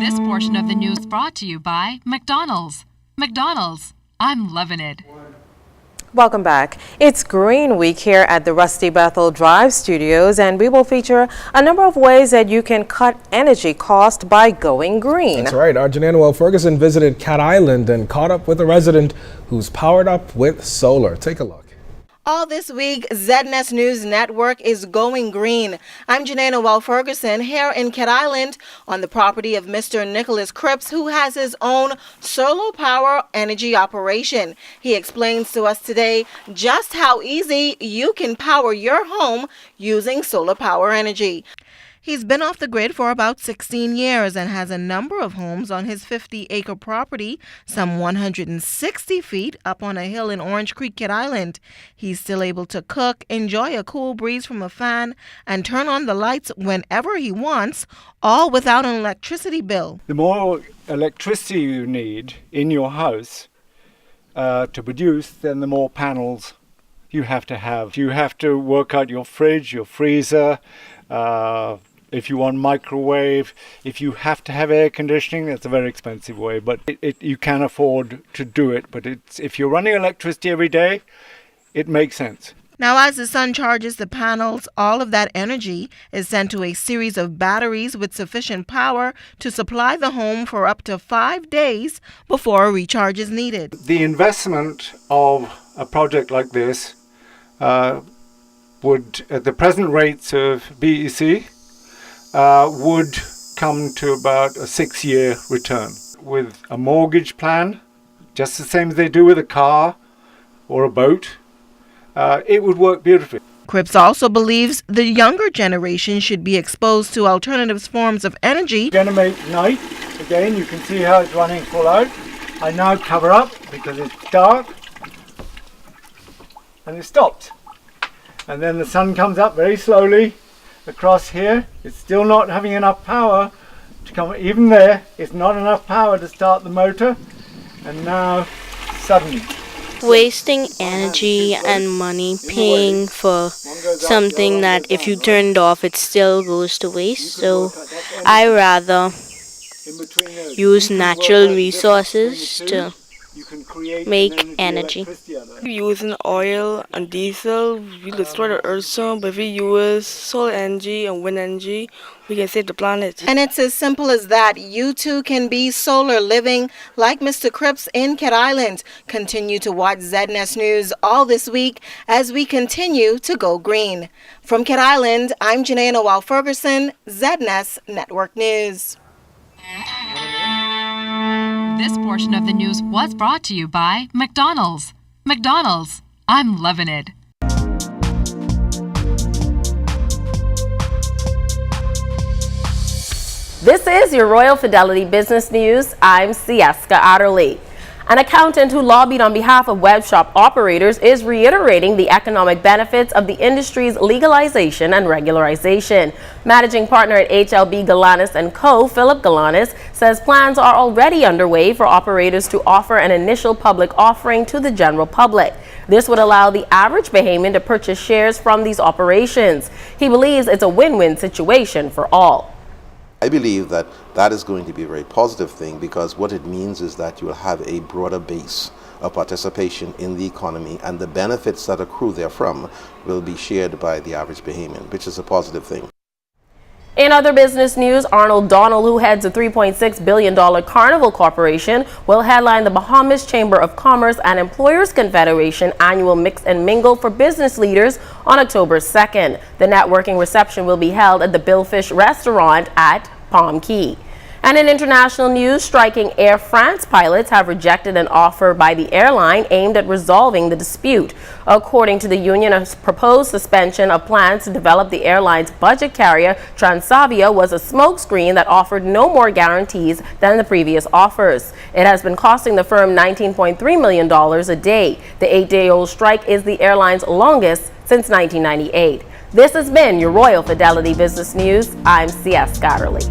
This portion of the news brought to you by McDonald's. McDonald's, I'm loving it. Welcome back. It's Green Week here at the Rusty Bethel Drive Studios, and we will feature a number of ways that you can cut energy cost by going green. That's right. Our Janelle Ferguson visited Cat Island and caught up with a resident who's powered up with solar. Take a look. All this week, ZNS News Network is going green. I'm Janelle Ferguson here in Cat Island on the property of Mr. Nicholas Cripps, who has his own solar power energy operation. He explains to us today just how easy you can power your home using solar power energy. He's been off the grid for about 16 years and has a number of homes on his 50-acre property, some 160 feet up on a hill in Orange Creek, Cat Island. He's still able to cook, enjoy a cool breeze from a fan, and turn on the lights whenever he wants, all without an electricity bill. The more electricity you need in your house to produce, then the more panels you have to have. You have to work out your fridge, your freezer, if you want microwave, if you have to have air conditioning, that's a very expensive way, but you can afford to do it. But if you're running electricity every day, it makes sense. Now, as the sun charges the panels, all of that energy is sent to a series of batteries with sufficient power to supply the home for up to 5 days before a recharge is needed. The investment of a project like this would, at the present rates of BEC, would come to about a 6-year return. With a mortgage plan, just the same as they do with a car or a boat, it would work beautifully. Cripps also believes the younger generation should be exposed to alternative forms of energy. Generate night, again you can see how it's running full out. I now cover up because it's dark and it stops. And then the sun comes up very slowly across here. It's still not having enough power to come, even there, it's not enough power to start the motor. And now, suddenly. Wasting energy and money paying for something that if you turn it off, it still goes to waste. So I rather use natural resources to make energy. Using oil and diesel, we destroy the earth soon, but if we use solar energy and wind energy, we can save the planet. And it's as simple as that. You too can be solar living like Mr. Cripps in Cat Island. Continue to watch ZNS News all this week as we continue to go green. From Cat Island, I'm Janelle Ferguson, ZNS Network News. This portion of the news was brought to you by McDonald's. McDonald's, I'm loving it. This is your Royal Fidelity Business News. I'm Sieska Adderley. An accountant who lobbied on behalf of web shop operators is reiterating the economic benefits of the industry's legalization and regularization. Managing partner at HLB Galanis & Co., Philip Galanis, says plans are already underway for operators to offer an initial public offering to the general public. This would allow the average Bahamian to purchase shares from these operations. He believes it's a win-win situation for all. I believe that that is going to be a very positive thing, because what it means is that you will have a broader base of participation in the economy, and the benefits that accrue therefrom will be shared by the average Bahamian, which is a positive thing. In other business news, Arnold Donald, who heads a $3.6 billion Carnival Corporation, will headline the Bahamas Chamber of Commerce and Employers Confederation annual Mix and Mingle for business leaders on October 2nd. The networking reception will be held at the Billfish restaurant at Palm Key. And in international news, striking Air France pilots have rejected an offer by the airline aimed at resolving the dispute. According to the union, a proposed suspension of plans to develop the airline's budget carrier, Transavia, was a smokescreen that offered no more guarantees than the previous offers. It has been costing the firm $19.3 million a day. The 8-day-old strike is the airline's longest since 1998. This has been your Royal Fidelity Business News. I'm C.S. Scotterly.